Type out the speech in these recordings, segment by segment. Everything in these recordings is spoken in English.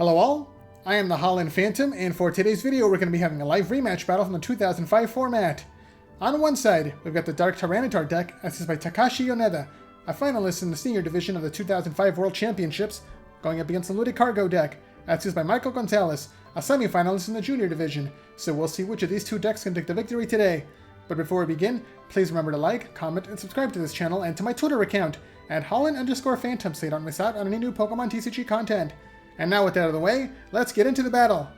Hello all, I am the Holland Phantom, and for today's video we're going to be having a live rematch battle from the 2005 format. On one side, we've got the Dark Tyranitar deck, assisted by Takashi Yoneda, a finalist in the senior division of the 2005 World Championships, going up against the LudiCargo deck, assisted by Gonzalez, a semi-finalist in the junior division, so we'll see which of these two decks can take the victory today. But before we begin, please remember to like, comment, and subscribe to this channel and to my Twitter account, at Holland_Phantom, so you don't miss out on any new Pokemon TCG content. And now with that out of the way, let's get into the battle!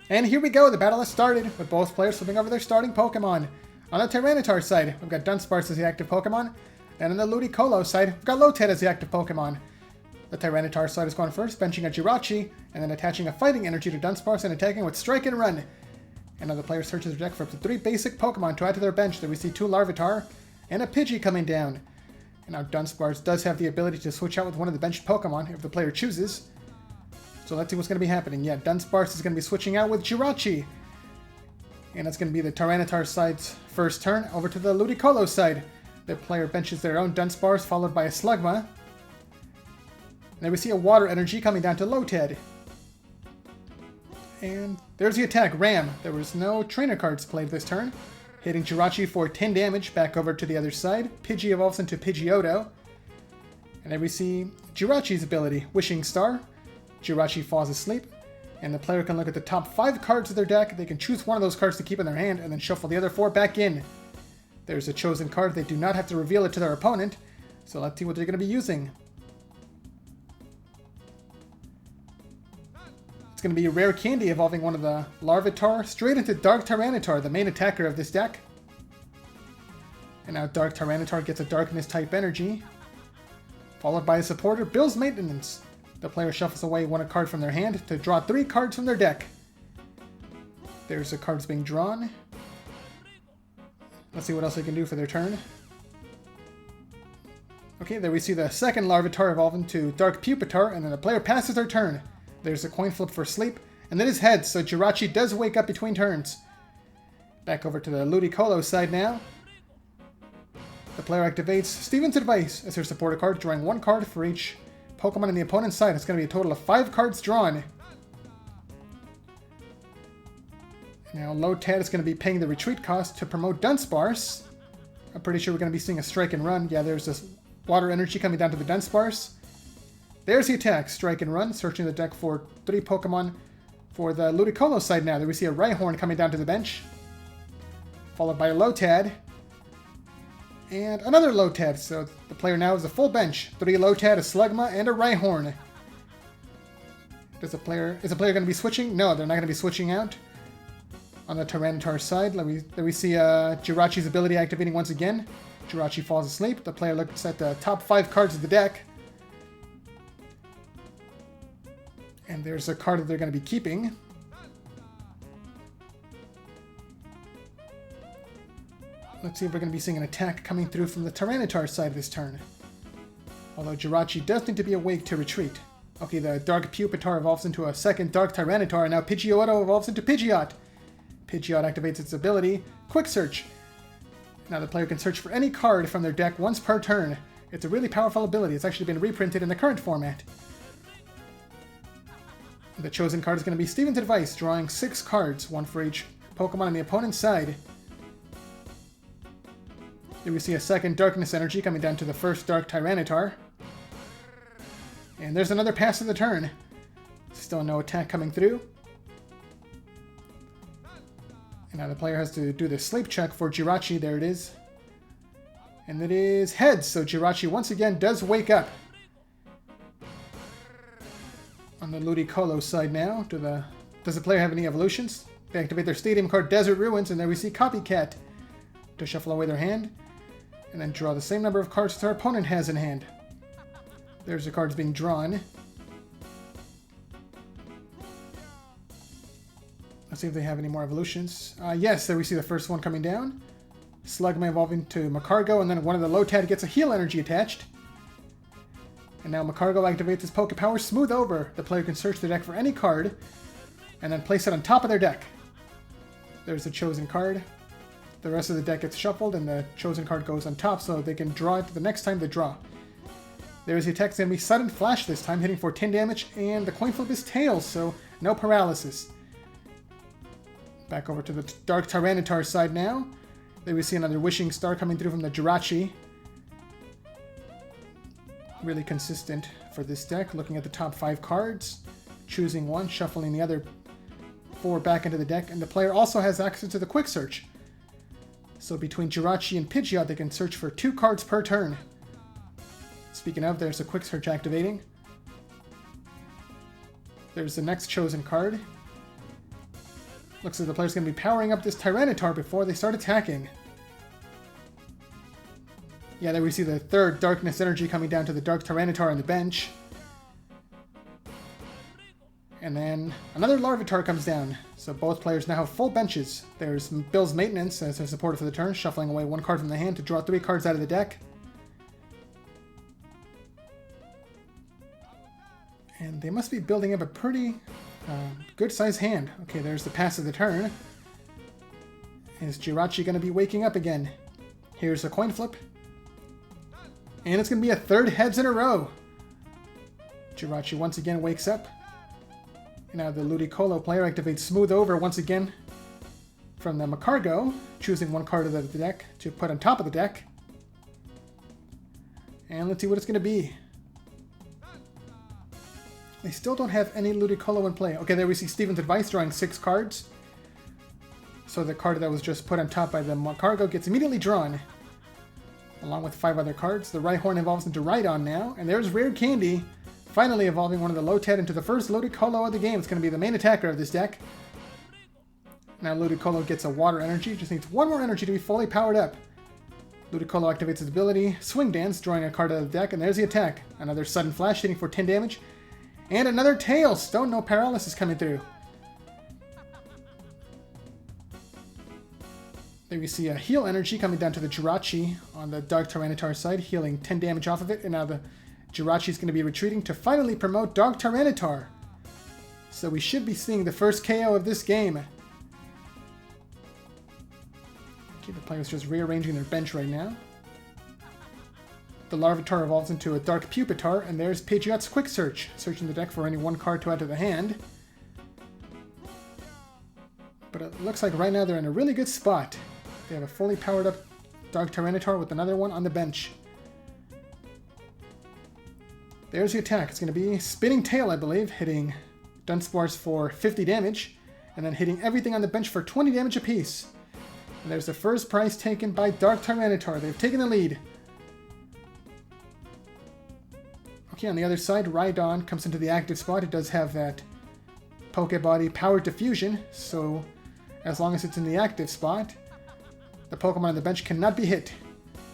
And here we go, the battle has started, with both players flipping over their starting Pokemon. On the Tyranitar side, we've got Dunsparce as the active Pokemon, and on the Ludicolo side, we've got Lotad as the active Pokemon. The Tyranitar side is going first, benching a Jirachi, and then attaching a Fighting Energy to Dunsparce and attacking with Strike and Run. And now the player searches their deck for up to 3 basic Pokemon to add to their bench. There we see 2 Larvitar, and a Pidgey coming down. And now Dunsparce does have the ability to switch out with one of the benched Pokemon if the player chooses. So let's see what's going to be happening. Yeah, Dunsparce is going to be switching out with Jirachi. And that's going to be the Tyranitar side's first turn. Over to the Ludicolo side. The player benches their own Dunsparce, followed by a Slugma. And then we see a Water Energy coming down to Lotad. And there's the attack, Ram. There was no trainer cards played this turn. Hitting Jirachi for 10 damage, back over to the other side. Pidgey evolves into Pidgeotto. And then we see Jirachi's ability, Wishing Star. Jirachi falls asleep. And the player can look at the top 5 cards of their deck. They can choose one of those cards to keep in their hand, and then shuffle the other 4 back in. There's a chosen card. They do not have to reveal it to their opponent. So let's see what they're going to be using. It's going to be a Rare Candy, evolving one of the Larvitar straight into Dark Tyranitar, the main attacker of this deck. And now Dark Tyranitar gets a Darkness type energy, followed by a supporter, Bill's Maintenance. The player shuffles away one card from their hand to draw 3 cards from their deck. There's the cards being drawn. Let's see what else they can do for their turn. Okay, there we see the second Larvitar evolve into Dark Pupitar, and then the player passes their turn. There's a coin flip for sleep, and then his head, so Jirachi does wake up between turns. Back over to the Ludicolo side now. The player activates Steven's Advice as her supporter card, drawing 1 card for each Pokemon on the opponent's side. It's going to be a total of 5 cards drawn. Now Lotad is going to be paying the retreat cost to promote Dunsparce. I'm pretty sure we're going to be seeing a Strike and Run. Yeah, there's this Water Energy coming down to the Dunsparce. There's the attack, Strike and Run, searching the deck for 3 Pokemon for the Ludicolo side now. There we see a Rhyhorn coming down to the bench, followed by a Lotad, and another Lotad, so the player now has a full bench. 3 Lotad, a Slugma, and a Rhyhorn. Is the player going to be switching? No, they're not going to be switching out. On the Tyranitar side, there we see Jirachi's ability activating once again. Jirachi falls asleep. The player looks at the top 5 cards of the deck. And there's a card that they're going to be keeping. Let's see if we're going to be seeing an attack coming through from the Tyranitar side this turn. Although Jirachi does need to be awake to retreat. Okay, the Dark Pupitar evolves into a second Dark Tyranitar, and now Pidgeotto evolves into Pidgeot. Pidgeot activates its ability, Quick Search. Now the player can search for any card from their deck once per turn. It's a really powerful ability. It's actually been reprinted in the current format. The chosen card is going to be Steven's Advice, drawing 6 cards, 1 for each Pokemon on the opponent's side. Here we see a second Darkness Energy coming down to the first Dark Tyranitar. And there's another pass of the turn. Still no attack coming through. And now the player has to do the sleep check for Jirachi. There it is. And it is heads, so Jirachi once again does wake up. On the Ludicolo side now, does the player have any evolutions? They activate their stadium card, Desert Ruins, and there we see Copycat to shuffle away their hand, and then draw the same number of cards that their opponent has in hand. There's the cards being drawn. Let's see if they have any more evolutions. Yes, there we see the first one coming down. Slugma evolving to Magcargo, and then one of the Lotad gets a Heal Energy attached. And now Magcargo activates his Pokepower, Smooth Over. The player can search the deck for any card, and then place it on top of their deck. There's the chosen card. The rest of the deck gets shuffled, and the chosen card goes on top, so they can draw it the next time they draw. There's the attack. It's going to be Sudden Flash this time, hitting for 10 damage, and the coin flip is Tails, so no paralysis. Back over to the Dark Tyranitar side now. There we see another Wishing Star coming through from the Jirachi. Really consistent for this deck. Looking at the top 5 cards, choosing one, shuffling the other 4 back into the deck, and the player also has access to the Quick Search. So between Jirachi and Pidgeot, they can search for 2 cards per turn. Speaking of, there's a Quick Search activating. There's the next chosen card. Looks like the player's going to be powering up this Tyranitar before they start attacking. Yeah, there we see the third Darkness Energy coming down to the Dark Tyranitar on the bench. And then another Larvitar comes down. So both players now have full benches. There's Bill's Maintenance as their supporter for the turn, shuffling away 1 card from the hand to draw 3 cards out of the deck. And they must be building up a pretty good-sized hand. Okay, there's the pass of the turn. Is Jirachi going to be waking up again? Here's a coin flip. And it's going to be a 3rd heads in a row. Jirachi once again wakes up. Now the Ludicolo player activates Smooth Over once again from the Magcargo, choosing 1 card of the deck to put on top of the deck. And let's see what it's going to be. They still don't have any Ludicolo in play. Okay, there we see Steven's Advice drawing 6 cards. So the card that was just put on top by the Magcargo gets immediately drawn, along with 5 other cards. The Rhyhorn evolves into Rhydon now, and there's Rare Candy, finally evolving one of the Lotad into the first Ludicolo of the game. It's going to be the main attacker of this deck. Now Ludicolo gets a Water Energy, just needs 1 more energy to be fully powered up. Ludicolo activates his ability, Swing Dance, drawing a card out of the deck, and there's the attack. Another Sudden Flash, hitting for 10 damage. And another Tails! Stone, no paralysis coming through. There we see a Heal Energy coming down to the Jirachi on the Dark Tyranitar side, healing 10 damage off of it, and now the Jirachi is going to be retreating to finally promote Dark Tyranitar. So we should be seeing the first KO of this game. Okay, the players just rearranging their bench right now. The Larvitar evolves into a Dark Pupitar, and there's Pidgeot's Quick Search, searching the deck for any 1 card to add to the hand. But it looks like right now they're in a really good spot. They have a fully powered up Dark Tyranitar with another one on the bench. There's the attack. It's going to be Spinning Tail, I believe, hitting Dunsparce for 50 damage, and then hitting everything on the bench for 20 damage apiece. And there's the first prize taken by Dark Tyranitar. They've taken the lead. Okay, on the other side, Rhydon comes into the active spot. It does have that Pokebody Powered Diffusion, so as long as it's in the active spot, the Pokemon on the bench cannot be hit.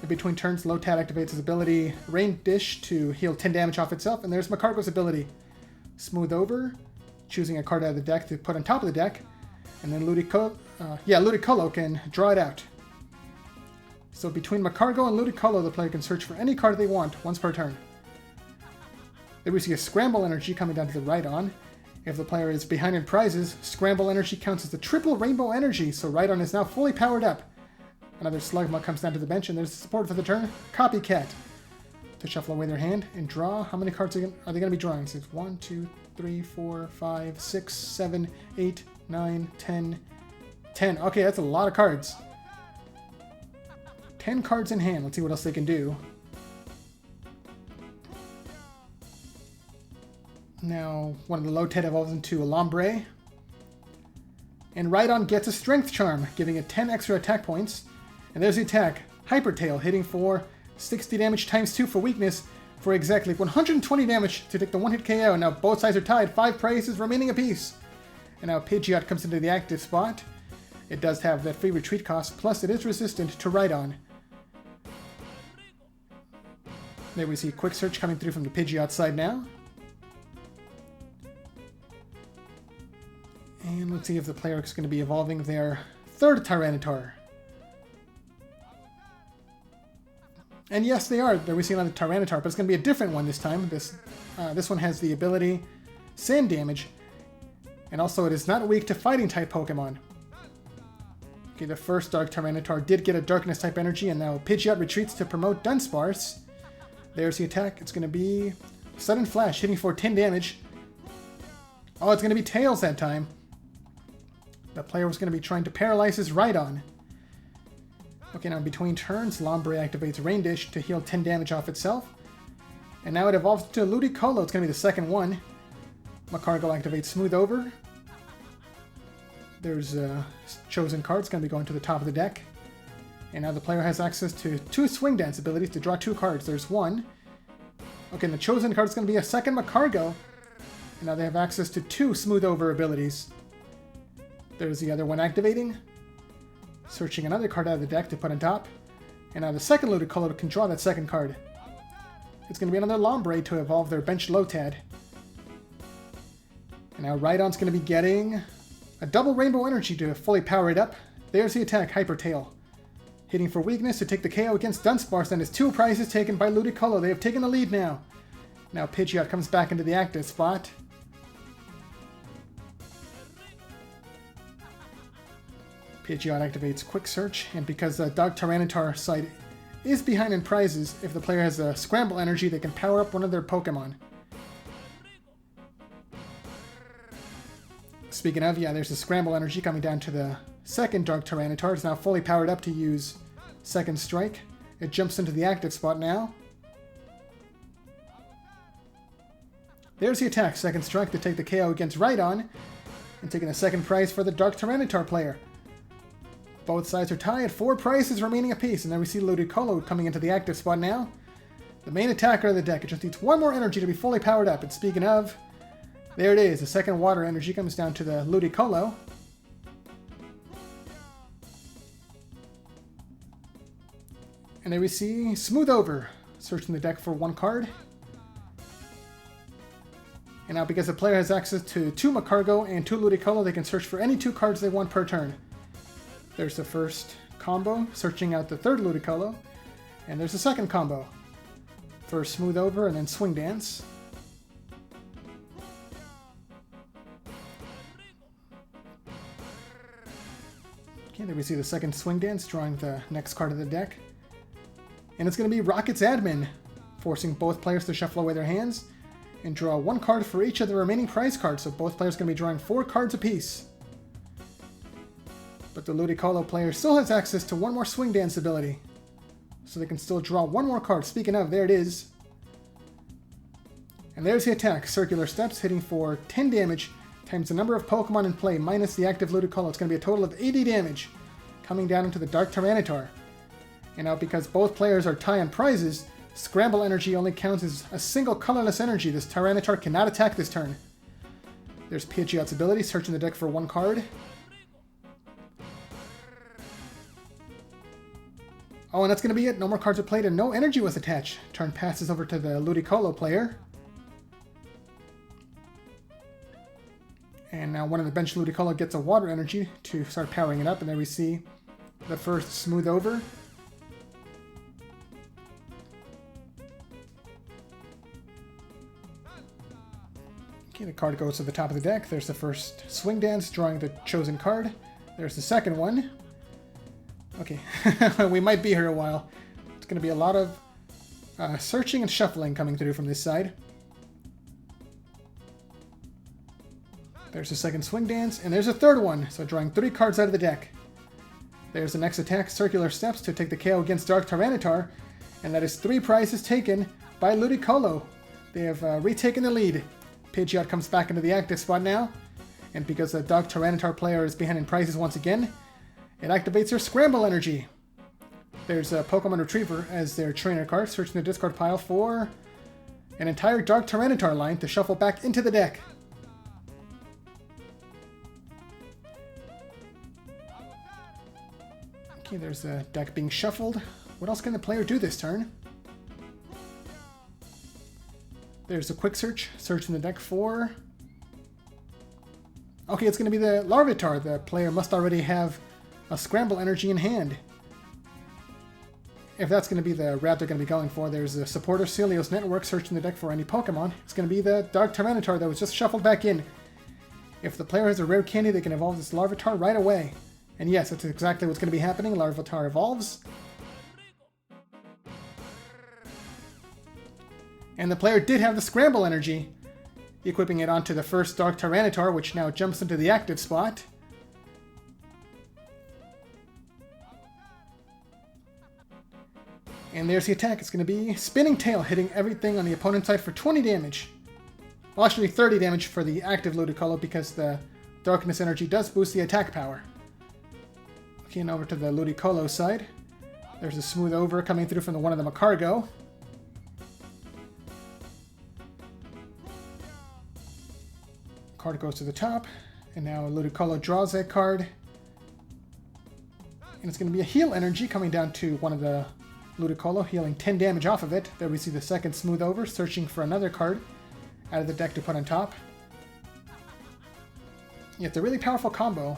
In between turns, Lotad activates his ability Rain Dish to heal 10 damage off itself, and there's Magcargo's ability Smooth Over, choosing a card out of the deck to put on top of the deck, and then Ludicolo can draw it out. So between Magcargo and Ludicolo, the player can search for any card they want once per turn. There we see a Scramble Energy coming down to the Rhydon. If the player is behind in prizes, Scramble Energy counts as the triple Rainbow Energy, so Rhydon is now fully powered up. Another Slugma comes down to the bench, and there's the support for the turn, Copycat, to shuffle away their hand and draw. How many cards are they going to be drawing? So it's 1, 2, 3, 4, 5, 6, 7, 8, 9, 10, 10. Okay, that's a lot of cards. 10 cards in hand. Let's see what else they can do. Now, one of the Lotad evolves into a Lombre. And Rhydon gets a Strength Charm, giving it 10 extra attack points. And there's the attack. Hyper Tail, hitting for 60 damage times 2 for weakness, for exactly 120 damage to take the 1-hit KO. Now both sides are tied, 5 prizes remaining apiece. And now Pidgeot comes into the active spot. It does have that free retreat cost, plus it is resistant to Rhydon. There we see Quick Search coming through from the Pidgeot side now. And let's see if the player is going to be evolving their 3rd Tyranitar. And yes, they are. There we see another Tyranitar, but it's going to be a different one this time. This one has the ability Sand Damage, and also it is not weak to Fighting-type Pokemon. Okay, the first Dark Tyranitar did get a Darkness-type energy, and now Pidgeot retreats to promote Dunsparce. There's the attack. It's going to be Sudden Flash, hitting for 10 damage. Oh, it's going to be Tails that time. The player was going to be trying to paralyze his Rhydon. Okay, now in between turns, Lombre activates Rain Dish to heal 10 damage off itself. And now it evolves to Ludicolo. It's going to be the second one. Magcargo activates Smooth Over. There's a chosen card. It's going to be going to the top of the deck. And now the player has access to 2 Swing Dance abilities to draw 2 cards. There's one. Okay, and the chosen card is going to be a second Magcargo. And now they have access to 2 Smooth Over abilities. There's the other one activating. Searching another card out of the deck to put on top. And now the second Ludicolo can draw that second card. It's going to be another Lombre to evolve their bench Lotad. And now Rhydon's going to be getting a double Rainbow Energy to fully power it up. There's the attack, Hyper Tail. Hitting for weakness to take the KO against Dunsparce, and his 2 prizes taken by Ludicolo. They have taken the lead now. Now Pidgeot comes back into the active spot. Pidgeot activates Quick Search, and because the Dark Tyranitar side is behind in prizes, if the player has a Scramble Energy, they can power up one of their Pokemon. Speaking of, yeah, there's a Scramble Energy coming down to the second Dark Tyranitar. It's now fully powered up to use Second Strike. It jumps into the active spot now. There's the attack, Second Strike, to take the KO against Rhydon, and taking the second prize for the Dark Tyranitar player. Both sides are tied, 4 prizes remaining apiece, and then we see Ludicolo coming into the active spot now. The main attacker of the deck. It just needs 1 more energy to be fully powered up, and speaking of, there it is, the second water energy comes down to the Ludicolo. And there we see Smooth Over, searching the deck for 1 card. And now because the player has access to 2 Magcargo and 2 Ludicolo, they can search for any 2 cards they want per turn. There's the first combo, searching out the third Ludicolo. And there's the second combo. First Smooth Over and then Swing Dance. Okay, there we see the second Swing Dance, drawing the next card of the deck. And it's going to be Rocket's Admin, forcing both players to shuffle away their hands and draw 1 card for each of the remaining prize cards, so both players are going to be drawing 4 cards apiece. But the Ludicolo player still has access to 1 more Swing Dance ability, so they can still draw 1 more card. Speaking of, there it is. And there's the attack, Circular Steps, hitting for 10 damage, times the number of Pokemon in play minus the active Ludicolo. It's going to be a total of 80 damage, coming down into the Dark Tyranitar. And now because both players are tied on prizes, Scramble Energy only counts as a single colorless energy. This Tyranitar cannot attack this turn. There's Pidgeot's ability, searching the deck for 1 card. Oh, and that's going to be it. No more cards were played and no energy was attached. Turn passes over to the Ludicolo player. And now one of the bench Ludicolo gets a water energy to start powering it up. And there we see the first Smooth Over. Okay, the card goes to the top of the deck. There's the first Swing Dance, drawing the chosen card. There's the second one. Okay, we might be here a while. It's going to be a lot of searching and shuffling coming through from this side. There's the second Swing Dance, and there's a third one, so drawing 3 cards out of the deck. There's the next attack, Circular Steps, to take the KO against Dark Tyranitar, and that is 3 prizes taken by Ludicolo. They have retaken the lead. Pidgeot comes back into the active spot now, and because the Dark Tyranitar player is behind in prizes once again, it activates their Scramble Energy. There's a Pokemon Retriever as their trainer card, searching the discard pile for an entire Dark Tyranitar line to shuffle back into the deck. Okay, there's the deck being shuffled. What else can the player do this turn? There's a Quick Search, searching the deck for... Okay, it's going to be the Larvitar. The player must already have a Scramble Energy in hand. If that's going to be the route they're going to be going for, there's a Supporter Celios Network, searching the deck for any Pokemon. It's going to be the Dark Tyranitar that was just shuffled back in. If the player has a rare candy, they can evolve this Larvitar right away. And yes, that's exactly what's going to be happening. Larvitar evolves. And the player did have the Scramble energy, equipping it onto the first Dark Tyranitar, which now jumps into the active spot. And there's the attack. It's going to be Spinning Tail, hitting everything on the opponent's side for 20 damage. Well, actually 30 damage for the active Ludicolo, because the Darkness energy does boost the attack power. Okay, and over to the Ludicolo side. There's a Smooth Over coming through from one of the Magcargo. Card goes to the top, and now Ludicolo draws that card. And it's going to be a Heal energy coming down to one of the Ludicolo, healing 10 damage off of it. There we see the second Smooth Over, searching for another card out of the deck to put on top. Yeah, it's a really powerful combo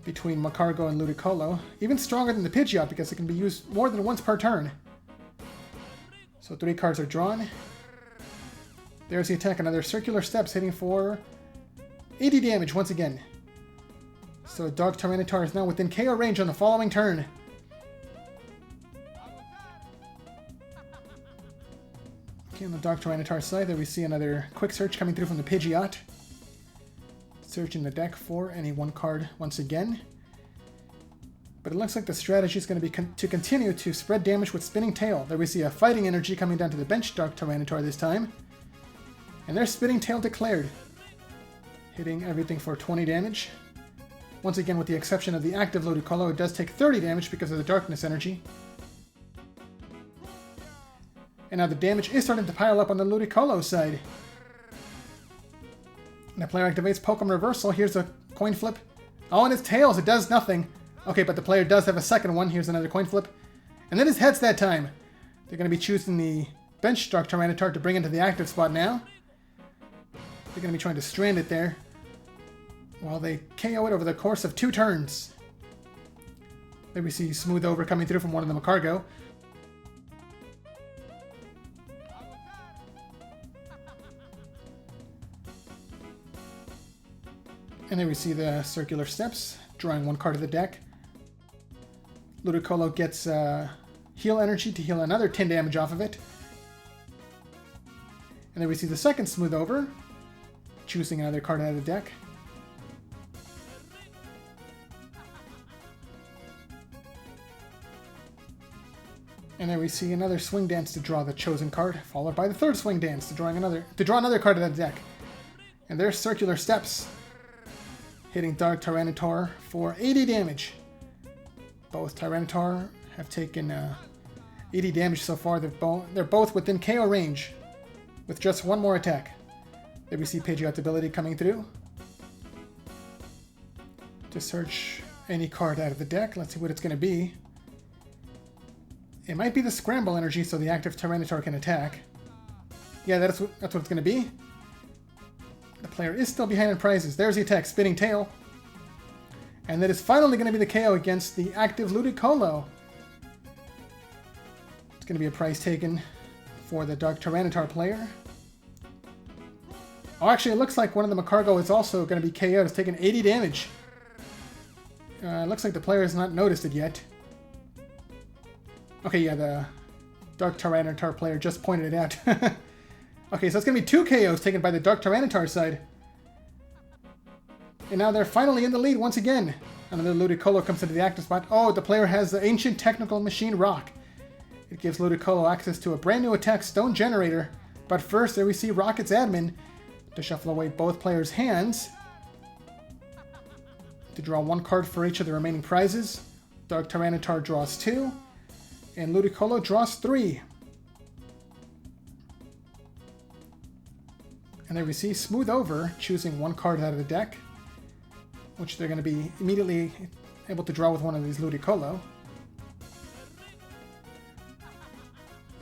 between Magcargo and Ludicolo. Even stronger than the Pidgeot, because it can be used more than once per turn. So 3 cards are drawn. There's the attack, another Circular Steps, hitting for 80 damage once again. So Dark Tyranitar is now within KO range on the following turn. Okay, on the Dark Tyranitar side, there we see another Quick Search coming through from the Pidgeot. Searching the deck for any one card once again. But it looks like the strategy is going to be to continue to spread damage with Spinning Tail. There we see a Fighting Energy coming down to the bench Dark Tyranitar this time. And there's Spinning Tail declared, hitting everything for 20 damage. Once again, with the exception of the active Ludicolo, it does take 30 damage because of the Darkness energy. And now the damage is starting to pile up on the Ludicolo side. And the player activates Pokemon Reversal. Here's a coin flip. Oh, and it's Tails. It does nothing. Okay, but the player does have a second one. Here's another coin flip. And then it's Heads that time. They're going to be choosing the bench Dark Tyranitar to bring into the active spot now. They're going to be trying to strand it there while they KO it over the course of 2 turns. There we see Smooth Over coming through from one of the Magcargo. And there we see the Circular Steps, drawing 1 card of the deck. Ludicolo gets Heal Energy to heal another 10 damage off of it. And then we see the second Smooth Over, choosing another card out of the deck. And then we see another Swing Dance to draw the chosen card, followed by the third Swing Dance to draw another card out of the deck. And there's Circular Steps, hitting Dark Tyranitar for 80 damage. Both Tyranitar have taken 80 damage so far. They're both within KO range, with just 1 more attack. There we see Pidgeot's ability coming through to search any card out of the deck. Let's see what it's going to be. It might be the Scramble energy, so the active Tyranitar can attack. Yeah, that's what it's going to be. The player is still behind in prizes. There's the attack, Spinning Tail. And that is finally going to be the KO against the active Ludicolo. It's going to be a prize taken for the Dark Tyranitar player. Oh, actually, it looks like one of the Magcargo is also going to be KO'd. It's taken 80 damage. It looks like the player has not noticed it yet. Okay, yeah, the Dark Tyranitar player just pointed it out. Okay, so it's going to be 2 KOs taken by the Dark Tyranitar side. And now they're finally in the lead once again. Another Ludicolo comes into the active spot. Oh, the player has the Ancient Technical Machine Rock. It gives Ludicolo access to a brand new attack, Stone Generator. But first, there we see Rocket's admin to shuffle away both players' hands to draw 1 card for each of the remaining prizes. Dark Tyranitar draws 2, and Ludicolo draws 3. And there we see Smooth Over choosing 1 card out of the deck, which they're going to be immediately able to draw with one of these Ludicolo.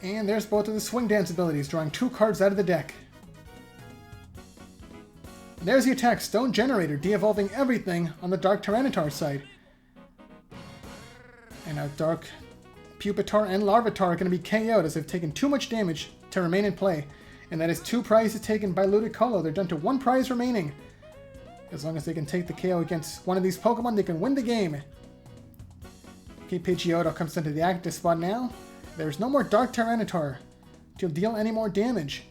And there's both of the Swing Dance abilities, drawing 2 cards out of the deck. And there's the attack, Stone Generator, de-evolving everything on the Dark Tyranitar side. And now Dark Pupitar and Larvitar are going to be KO'd as they've taken too much damage to remain in play. And that is 2 prizes taken by Ludicolo. They're down to 1 prize remaining. As long as they can take the KO against one of these Pokemon, they can win the game. Okay, Pidgeotto comes into the active spot now. There's no more Dark Tyranitar. to deal any more damage.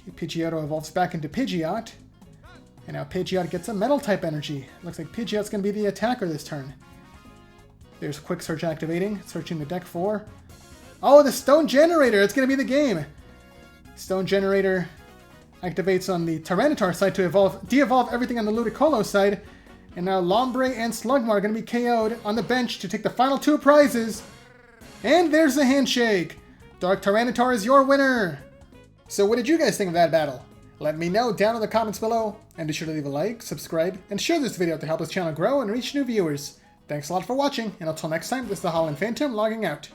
Okay, Pidgeotto evolves back into Pidgeot. And now Pidgeot gets a metal type energy. Looks like Pidgeot's going to be the attacker this turn. There's Quick Search activating, searching the deck for... Oh, the Stone Generator! It's going to be the game! Stone Generator activates on the Tyranitar side to de-evolve everything on the Ludicolo side. And now Lombre and Slugma are going to be KO'd on the bench to take the final 2 prizes. And there's the handshake! Dark Tyranitar is your winner! So what did you guys think of that battle? Let me know down in the comments below. And be sure to leave a like, subscribe, and share this video to help this channel grow and reach new viewers. Thanks a lot for watching, and until next time, this is the Holland Phantom logging out.